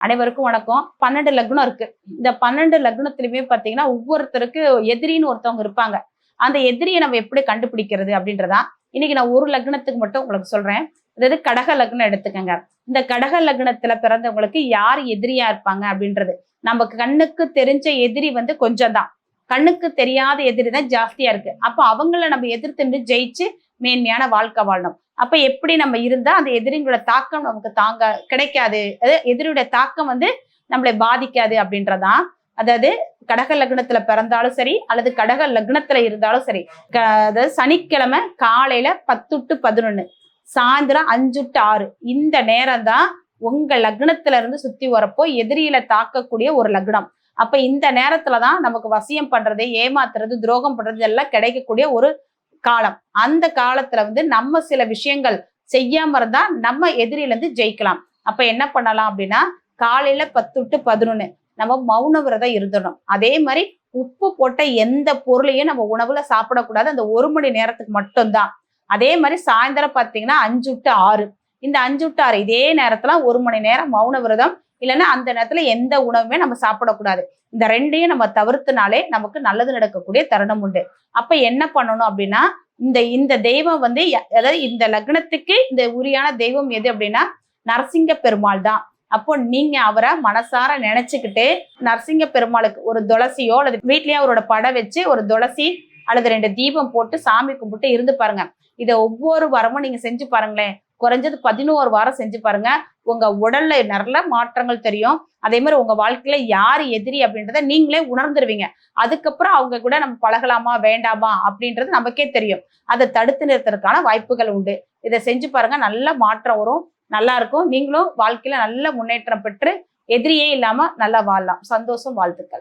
அனைவருக்கும் வணக்கம். 12 லக்னம் இருக்கு. இந்த 12 லக்னத்திலுமே பாத்தீங்கன்னா ஒவ்வொருத்தருக்கு எதிரின்னு ஒருத்தவங்க இருப்பாங்க. அந்த எதிரியை நம்ம எப்படி கண்டுபிடிக்கிறது அப்படின்றதா இன்னைக்கு நான் ஒரு லக்னத்துக்கு மட்டும் உங்களுக்கு சொல்றேன். அதாவது கடக லக்னம் எடுத்துக்கங்க. இந்த கடக லக்னத்துல பிறந்தவங்களுக்கு யார் எதிரியா இருப்பாங்க அப்படின்றது நமக்கு கண்ணுக்கு தெரிஞ்ச எதிரி கொஞ்சம் தான். கண்ணுக்கு தெரியாத எதிரி தான் ஜாஸ்தியா இருக்கு. அப்போ அவங்கள நம்ம எதிர்த்து ஜெயிச்சு மேன்மையான வாழ்க்கை வாழணும். அப்ப எப்படி நம்ம இருந்தா அந்த எதிரிங்களோட தாக்கம் நமக்கு கிடைக்காது, எதிரியோட தாக்கம் நம்மளை பாதிக்காது அப்படின்றதான். அதாவது கடக லக்னத்துல பிறந்தாலும் சரி அல்லது கடக லக்னத்துல இருந்தாலும் சரி, அதாவது சனிக்கிழமை காலையில 10 to 11, சாயந்தரம் 5 to 6 இந்த நேரம் தான் உங்க லக்னத்துல இருந்து சுத்தி வரப்போ எதிரியில தாக்கக்கூடிய ஒரு லக்னம். அப்ப இந்த நேரத்துலதான் நமக்கு வசியம் பண்றது, ஏமாத்துறது, துரோகம் பண்றது எல்லாம் கிடைக்கக்கூடிய ஒரு காலம். அந்த காலத்துல நம்ம சில விஷயங்கள் செய்யாம இருந்தா நம்ம எதிரில இருந்து ஜெயிக்கலாம். அப்ப என்ன பண்ணலாம் அப்படின்னா, காலையில 10 to 11 நம்ம மௌன விரதம் இருந்துடணும். அதே மாதிரி உப்பு போட்ட எந்த பொருளையும் நம்ம உணவுல சாப்பிடக்கூடாது. அந்த 1 மணி நேரத்துக்கு மட்டும்தான். அதே மாதிரி சாயந்தரம் பாத்தீங்கன்னா 5 to 6, இந்த 5 to 6 இதே நேரத்துல 1 மணி நேரம் மௌன விரதம், இல்லைன்னா அந்த நேரத்துல எந்த உணவுமே நம்ம சாப்பிடக்கூடாது. இந்த ரெண்டையும் நம்ம தவிர்த்துனாலே நமக்கு நல்லது நடக்கக்கூடிய தருணம் உண்டு. அப்ப என்ன பண்ணணும் அப்படின்னா, இந்த தெய்வம் அதாவது இந்த லக்னத்துக்கு இந்த உரியான தெய்வம் எது அப்படின்னா நரசிங்க பெருமாள் தான். அப்போ நீங்க அவரை மனசார நினைச்சுக்கிட்டு நரசிங்க பெருமாளுக்கு ஒரு துளசியோ அல்லது வீட்லயே அவரோட படம் வச்சு ஒரு துளசி அல்லது 2 தீபம் போட்டு சாமி கும்பிட்டு இருந்து பாருங்க. இதை ஒவ்வொரு வாரமும் நீங்க செஞ்சு பாருங்களேன். குறைஞ்சது 11 வாரம் செஞ்சு பாருங்க. உங்க உடல்ல நல்ல மாற்றங்கள் தெரியும். அதே மாதிரி உங்க வாழ்க்கையில யாரு எதிரி அப்படின்றத நீங்களே உணர்ந்துருவீங்க. அதுக்கப்புறம் அவங்க கூட நம்ம பழகலாமா வேண்டாமா அப்படின்றது நமக்கே தெரியும். அதை தடுத்து நிறுத்துறதுக்கான வாய்ப்புகள் உண்டு. இதை செஞ்சு பாருங்க, நல்ல மாற்றம் வரும், நல்லா இருக்கும். நீங்களும் வாழ்க்கையில நல்ல முன்னேற்றம் பெற்று எதிரியே இல்லாம நல்லா வாழலாம். சந்தோஷம், வாழ்த்துக்கள்.